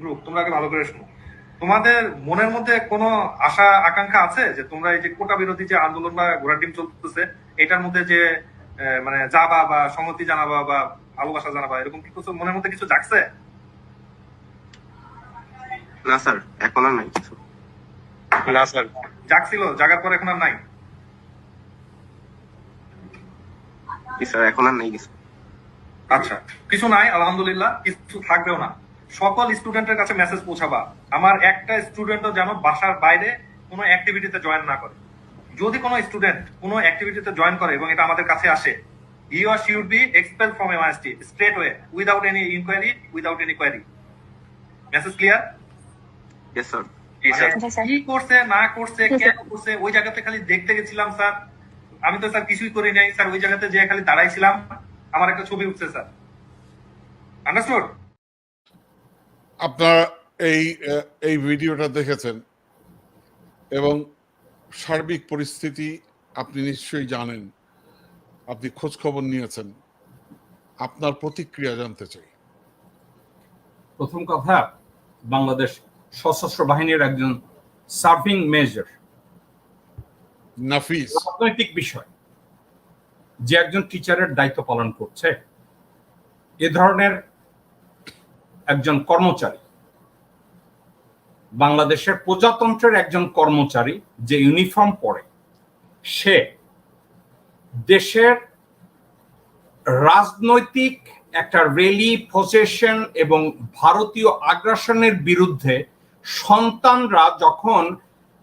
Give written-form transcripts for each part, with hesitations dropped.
Group, তোমরা আগে ভালো করে শোনো। তোমাদের মনের মধ্যে কোনো আশা আকাঙ্ক্ষা আছে যে তোমরা এই যে কোটা বিরোধী যে আন্দোলন বা ঘোড়ার ডিম চলতেছে এটার মধ্যে যে মানে যাবা বা সংহতি জানাবা বা ভালোবাসা জানাবা, এরকম কি কিছু মনের মধ্যে কিছু জাগছে? না স্যার, এখন আর নাই কিছু। না স্যার, জাগছিল, জাগার পর এখন আর নাই? স্যার এখন আর নাই কিছু। আচ্ছা, কিছু নাই, আলহামদুলিল্লাহ, কিছু থাকবেও না। সকল স্টুডেন্টের কাছে মেসেজ পৌঁছাবা, আমার একটা স্টুডেন্টও যেন বাসার বাইরে কোনো অ্যাক্টিভিটিতে জয়েন না করে। যদি কোনো স্টুডেন্ট কোনো অ্যাক্টিভিটিতে জয়েন করে এবং এটা আমাদের কাছে আসে, he or she would be expelled from MIST straight away without any inquiry, without any query. Message clear? Yes sir. কি করছে না করছে কেন করছে ওই জায়গাতে খালি দেখতে গেছিলাম স্যার, আমি তো স্যার কিছুই করি নাই স্যার, ওই জায়গাতে যে খালি দাঁড়াইছিলাম, আমার একটা ছবি উঠছে স্যার। আন্ডারস্টুড? আপনারা এই ভিডিওটা দেখেছেন এবং সার্বিক পরিস্থিতি আপনি নিশ্চয়ই জানেন, আপনি খোঁজ খবর নিয়েছেন, আপনার প্রতিক্রিয়া জানতে চাই। প্রথম কথা, বাংলাদেশ সশস্ত্র বাহিনীর একজন সার্ভিং মেজর নাফিস, রাজনৈতিক বিষয় যে একজন টিচারের দায়িত্ব পালন করছে, এ ধরনের একজন কর্মচারী, বাংলাদেশের প্রজাতন্ত্রের একজন কর্মচারী যে ইউনিফর্ম পরে, সে দেশের রাজনৈতিক একটা র্যালি প্রসেশন এবং ভারতীয় আগ্রাসনের বিরুদ্ধে সন্তানরা যখন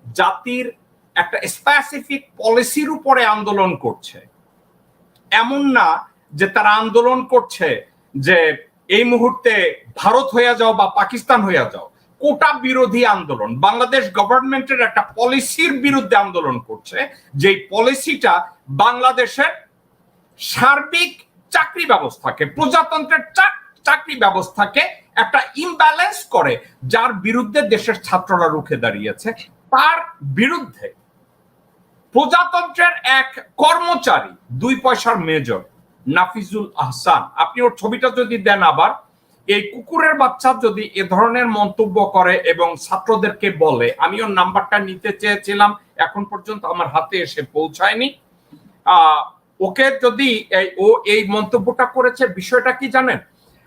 জাতির একটা স্পেসিফিক পলিসির উপরে আন্দোলন করছে, এমন না যে তারা আন্দোলন করছে যে এই মুহূর্তে ভারত হয়ে যাও বা পাকিস্তান হয়ে যাও, কোটা বিরোধী আন্দোলন, বাংলাদেশ গভর্নমেন্টের একটা পলিসির বিরুদ্ধে আন্দোলন করছে, যেই পলিসিটা বাংলাদেশের সার্বিক চাকরি ব্যবস্থাকে, প্রজাতন্ত্রের চাকরি ব্যবস্থাকে একটা ইমব্যালেন্স করে, যার বিরুদ্ধে দেশের ছাত্ররা রুখে দাঁড়িয়েছে। তার বিরুদ্ধে প্রজাতন্ত্রের এক কর্মচারী, 2 পয়সার মেজর নাফিজুল আহসান, আপনি ওর ছবিটা যদি দেন, আবার এই কুকুরের বাচ্চা যদি এ ধরনের মন্তব্য করে এবং ছাত্রদেরকে বলে, আমি ওর নাম্বারটা নিতে চেয়েছিলাম, এখন পর্যন্ত আমার হাতে এসে পৌঁছায়নি, ওকে যদি ও এই মন্তব্যটা করেছে, বিষয়টা কি জানেন?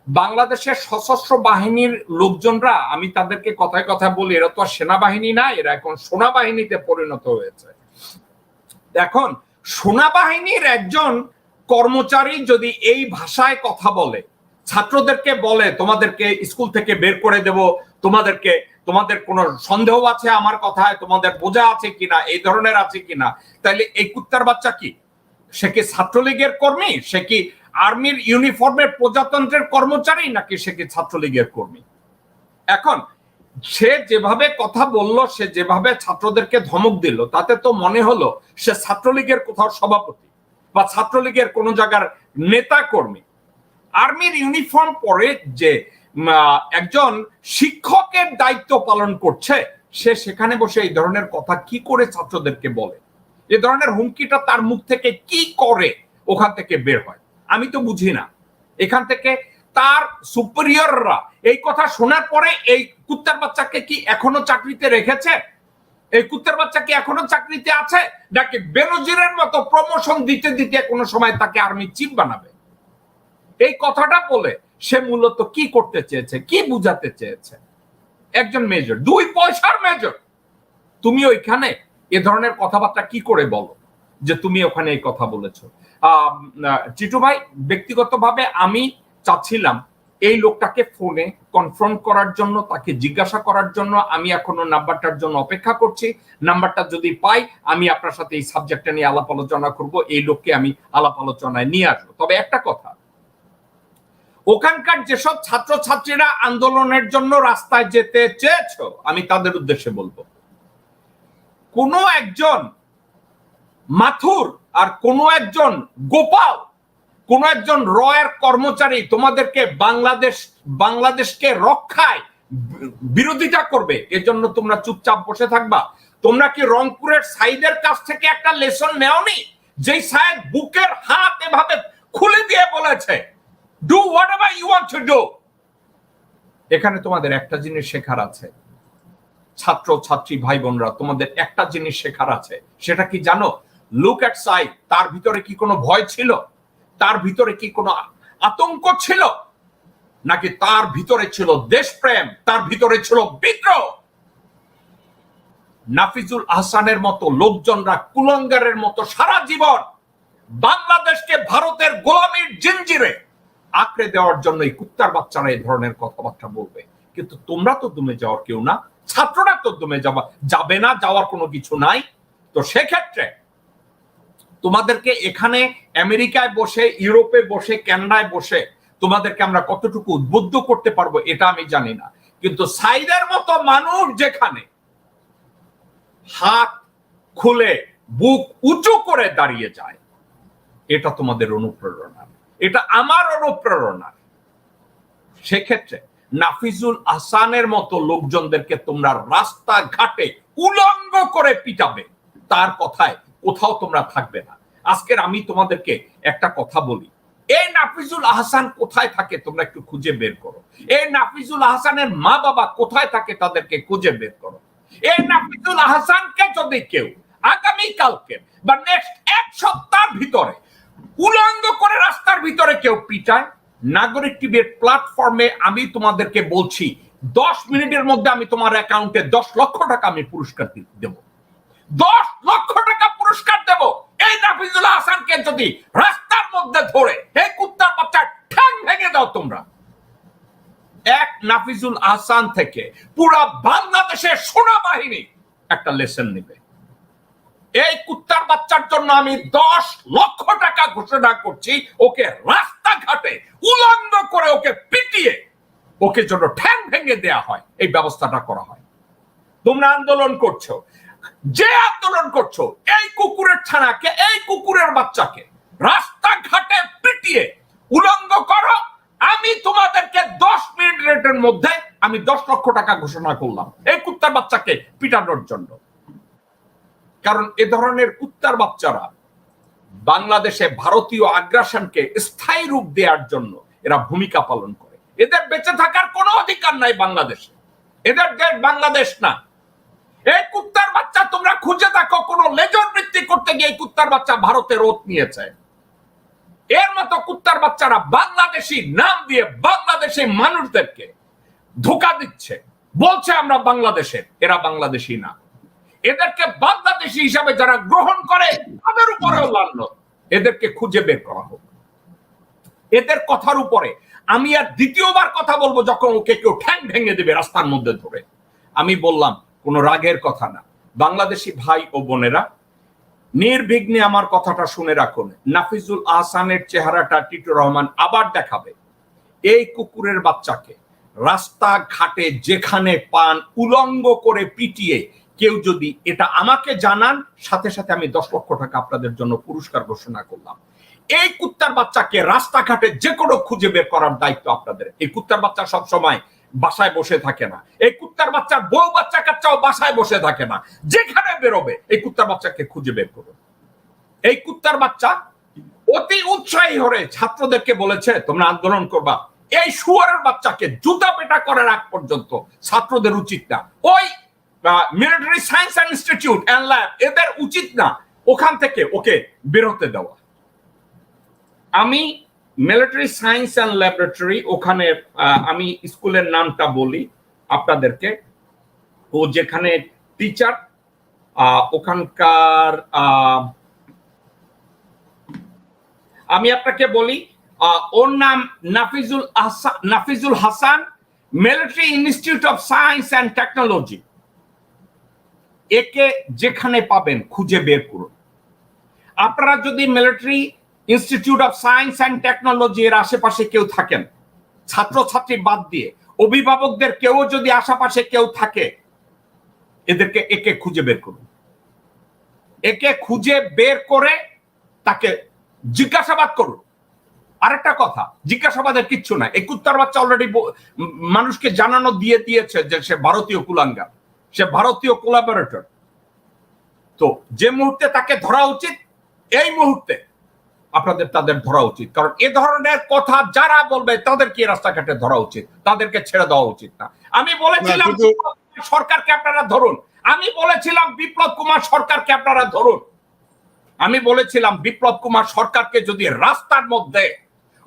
বাংলাদেশের সশস্ত্র বাহিনীর লোকজনরা, আমি তাদেরকে কথায় কথা বলি, এরা তো আর সেনাবাহিনী না, এরা এখন সোনাবাহিনীতে পরিণত হয়েছে। এখন সেনাবাহিনীর একজন কর্মচারী যদি এই ভাষায় কথা বলে, ছাত্রদেরকে বলে তোমাদেরকে স্কুল থেকে বের করে দেব, তোমাদের কোনো সন্দেহ আছে আমার কথায়, তোমাদের বোঝা আছে কিনা, এই ধরনের আছে কিনা, তাহলে এই কুত্তার বাচ্চা কি? সে কি ছাত্রলীগের কর্মী? সে কি আর্মির ইউনিফর্মের প্রজাতন্ত্রের কর্মচারী, নাকি সে কি ছাত্রলীগের কর্মী? এখন সে যেভাবে কথা বলল, সে যেভাবে ছাত্রদেরকে ধমক দিল, তাতে তো মনে হলো সে ছাত্রলীগের কোথাও সভাপতি বা ছাত্রলীগের কোন জায়গার নেতা কর্মী। আর্মির ইউনিফর্ম পরে যে একজন শিক্ষকের দায়িত্ব পালন করছে, সে সেখানে বসে এই ধরনের কথা কি করে ছাত্রদেরকে বলে? এ ধরনের হুমকিটা তার মুখ থেকে কি করে ওখান থেকে বের হয়? আমি তো বুঝি না। এখান থেকে তার সুপিরিয়ররা এই কথা শোনার পরে এই কুত্তার বাচ্চাকে কি এখনো চাকরিতে রেখেছে? এই কুত্তার বাচ্চা কি এখনো চাকরিতে আছে, নাকি বেনজিরের মতো প্রমোশন দিতে দিতে কোনো সময় তাকে আর্মি চিফ বানাবে? এই কথাটা বলে সে মূলত কি করতে চেয়েছে, কি বুঝাতে চেয়েছে? একজন মেজর, 2 পয়সার মেজর, তুমি ওইখানে এ ধরনের কথাবার্তা কি করে বলো যে তুমি ওখানে এই কথা বলেছো? চিটু ভাই, ব্যক্তিগতভাবে আমি চাচ্ছিলাম এই লোকটাকে ফোনে কনফ্রন্ট করার জন্য, তাকে জিজ্ঞাসা করার জন্য। আমি এখনো নাম্বারটার জন্য অপেক্ষা করছি। নাম্বারটা যদি পাই, আমি আপনার সাথে এই সাবজেক্টটা নিয়ে আলাপ আলোচনা করব, এই লোককে আমি আলাপ আলোচনায় নিয়ে আসবো। তবে একটা কথা, ওখানকার যেসব ছাত্রছাত্রীরা আন্দোলনের জন্য রাস্তায় যেতে চেয়েছো, আমি তাদের উদ্দেশ্যে বলবো, কোনো একজন মাথুর আর কোনো একজন গোপাল, কোন একজন রয়ের কর্মচারী তোমাদেরকে বাংলাদেশকে রক্ষায় বিরোধিতা করবে, এজন্য তোমরা চুপচাপ বসে থাকবা? তোমরা কি রংপুরের সাইদের কাছ থেকে একটা লেসন নেওনি? যেই সাইদ বুকের হাত এভাবে খুলে দিয়ে বলেছে, do whatever you want to do. এখানে তোমাদের একটা জিনিস শেখার আছে, ছাত্র ছাত্রী ভাই বোনরা, তোমাদের একটা জিনিস শেখার আছে। সেটা কি জানো? Look at side. তার ভিতরে কি কোনো ভয় ছিল? তার ভিতরে কি কোনো আতঙ্ক ছিল? নাকি তার ভিতরে ছিল দেশপ্রেম? তার ভিতরে ছিল বিদ্রোহ? নাফিজুল আহসানের মতো লোকজনরা কুলাঙ্গারের মতো সারা জীবন বাংলাদেশকে ভারতের গোলামীর জিঞ্জিরে আঁকড়ে দেওয়ার জন্য এই কুত্তার বাচ্চারা এই ধরনের কথাবার্তা বলবে। কিন্তু তোমরা তো দমে যাওয়ার কেউ না, ছাত্ররা তো দমে যাবে না, যাওয়ার কোনো কিছু নাই। তো সেক্ষেত্রে তোমাদেরকে এখানে আমেরিকায় বসে, ইউরোপে বসে, কানাডায় বসে তোমাদেরকে আমরা কতটুকু উদ্বুদ্ধ করতে পারবো এটা আমি জানি না। কিন্তু সাইদের মতো মানুষ যেখানে হাত খুলে বুক উঁচু করে দাঁড়িয়ে যায়, এটা তোমাদের অনুপ্রেরণা, এটা আমার অনুপ্রেরণা। সেক্ষেত্রে নাফিজুল আহসানের মতো লোকজনদেরকে তোমরা রাস্তাঘাটে উলঙ্গ করে পিটাবে, তার কথায় কোথাও তোমরা থাকবে না। আজকের আমি তোমাদেরকে একটা কথা বলি, এই নাফিজুল আহসান কোথায় থাকে তোমরা একটু খুঁজে বের করো। এই নাফিজুল আহসানের মা বাবা কোথায় থাকে তাদেরকে খুঁজে বের করো। এই নাফিজুল আহসানকে যদি কেউ আগামী কালকে বা নেক্সট এক সপ্তাহের ভিতরে উলঙ্গ করে রাস্তার ভিতরে কেউ পিটায়, নাগরিক টিভির প্ল্যাটফর্মে আমি তোমাদেরকে বলছি 10 মিনিটের মধ্যে আমি তোমার অ্যাকাউন্টে 10 লক্ষ টাকা আমি পুরস্কার দেব। 10 লক্ষ টাকা পুরস্কার দেব এই নাফিজুল আহসানকে যদি রাস্তার মধ্যে ধরে এই কুত্তার বাচ্চা ঠ্যাং ভেঙে দাও তোমরা। এক নাফিজুল আহসান থেকে পুরা বাংলাদেশের সেনাবাহিনী একটা লেসন নেবে। এই কুত্তার বাচ্চার জন্য আমি 10 লক্ষ টাকা ঘোষণা করছি। ওকে রাস্তাঘাটে উলঙ্গ করে ওকে পিটিয়ে ওকে জন্য ঠ্যাং ভেঙে দেয়া হয়, এই ব্যবস্থাটা করা হয়। তোমরা আন্দোলন করছো, যে আন্দোলন করছো, এই কুকুরের ছানাকে, এই কুকুরের বাচ্চাকে রাস্তাঘাটে পিটিয়ে উলঙ্গ করো। আমি তোমাদেরকে 10 মিনিটের মধ্যে আমি 10 লক্ষ টাকা ঘোষণা করলাম এই কুত্তার বাচ্চাকে পিটানোর জন্য। কারণ এ ধরনের কুত্তার বাচ্চারা বাংলাদেশে ভারতীয় আগ্রাসনকে স্থায়ী রূপ দেওয়ার জন্য এরা ভূমিকা পালন করে। এদের বেঁচে থাকার কোনো অধিকার নাই বাংলাদেশে, এদের দেশ বাংলাদেশ না। এই কুত্তার বাচ্চা তোমরা খুঁজে দেখো, কোন লেজন বৃত্তি করতে গিয়ে কুত্তার বাচ্চা ভারতের ওত নিয়েছে। এর মতো কুত্তার বাচ্চারা বাংলাদেশি নাম দিয়ে বাংলাদেশি মানুষদেরকে ধোঁকা দিচ্ছে, বলছে আমরা বাংলাদেশের, এরা বাংলাদেশি না। এদেরকে বাংলাদেশি হিসাবে যারা গ্রহণ করে তাদের উপরেও লাঞ্ছনা। এদেরকে খুঁজে বের করা হোক। এদের কথার উপরে আমি আর দ্বিতীয়বার কথা বলবো যখন ওকে কেউ ঠ্যাং ভেঙে দেবে রাস্তার মধ্যে ধরে। আমি বললাম কোনো রাগের কথা না। বাংলাদেশি ভাই ও বোনেরা, নির্বিঘ্নে আমার কথাটা শুনে রাখুন। নাফিজুল আহসানের চেহারাটা টিটুর রহমান আবার দেখাবে। এই কুকুরের বাচ্চাকে রাস্তাঘাটে যেখানে পান উলঙ্গ করে পিটিয়ে কেউ যদি এটা আমাকে জানান, সাথে সাথে আমি 10 লক্ষ টাকা আপনাদের জন্য পুরস্কার ঘোষণা করলাম। এই কুত্তার বাচ্চাকে রাস্তাঘাটে যে কোনো খুঁজে বের করার দায়িত্ব আপনাদের। এই কুত্তার বাচ্চা সব সময় বাসায় বসে থাকে না। এই কুত্তার বাচ্চার বউ বাচ্চা কাচ্চাও বাসায় বসে থাকে না। যেখানে বেরোবে এই কুত্তার বাচ্চাকে খুঁজে বের করুন। এই কুত্তার বাচ্চা অতি উৎসাহী হয়ে ছাত্রদেরকে বলেছে তোমরা আন্দোলন করবা। এই শুয়ারের বাচ্চাকে জুতা পেটা করার আগ পর্যন্ত ছাত্রদের উচিত না। ওই military science institute and lab এদের উচিত না ওখান থেকে ওকে বেরোতে দেওয়া। আমি মিলিটারি সায়েন্স অ্যান্ড ল্যাবরেটরি, ওখানে আমি স্কুলের নামটা বলি আপনাদেরকে, ও যেখানে টিচার ওখানকার, আমি আপনাকে বলি ওর নাম Nafizul Hasan, military institute of science and technology. একে যেখানে পাবেন খুঁজে বের করুন। আপনারা যদি military institute of science and technology এর আশেপাশে কেউ থাকেন, ছাত্রছাত্রী বাদ দিয়ে অভিভাবকদের কেউ যদি আশেপাশে কেউ থাকে, একে খুঁজে বের করুন। একে খুঁজে বের করে তাকে জিজ্ঞাসাবাদ করুন। আরেকটা কথা, জিজ্ঞাসাবাদের কিচ্ছু না। এই কুত্তার বাচ্চা অলরেডি মানুষকে জানানো দিয়ে দিয়েছে যে সে ভারতীয় কুলাঙ্গার, সে ভারতীয় কোলাবরেটর। তো যে মুহূর্তে তাকে ধরা উচিত এই মুহূর্তে আপনাদের তাদের ধরা উচিত, কারণ এ ধরনের কথা যারা বলবে তাদেরকে রাস্তাঘাটে ধরা উচিত, তাদেরকে ছেড়ে দেওয়া উচিত না। আমি বলেছিলাম সরকারকে আপনারা ধরুন, আমি বলেছিলাম বিপ্লব কুমার সরকারকে আপনারা ধরুন, আমি বলেছিলাম বিপ্লব কুমার সরকারকে যদি রাস্তার মধ্যে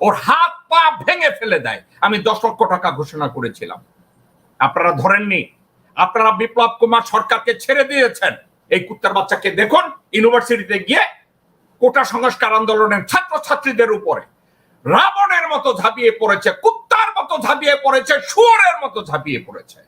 ওর হাত পা ভেঙে ফেলে দেয় আমি 10 লক্ষ টাকা ঘোষণা করেছিলাম। আপনারা ধরেননি, আপনারা বিপ্লব কুমার সরকারকে ছেড়ে দিয়েছেন। এই কুত্তার বাচ্চাকে দেখুন ইউনিভার্সিটিতে গিয়ে কোটা সংস্কার আন্দোলনের ছাত্রছাত্রীদের উপরে রাবণের মতো ঝাঁপিয়ে পড়েছে, কুত্তার মতো ঝাঁপিয়ে পড়েছে, শুয়োরের মতো ঝাঁপিয়ে পড়েছে।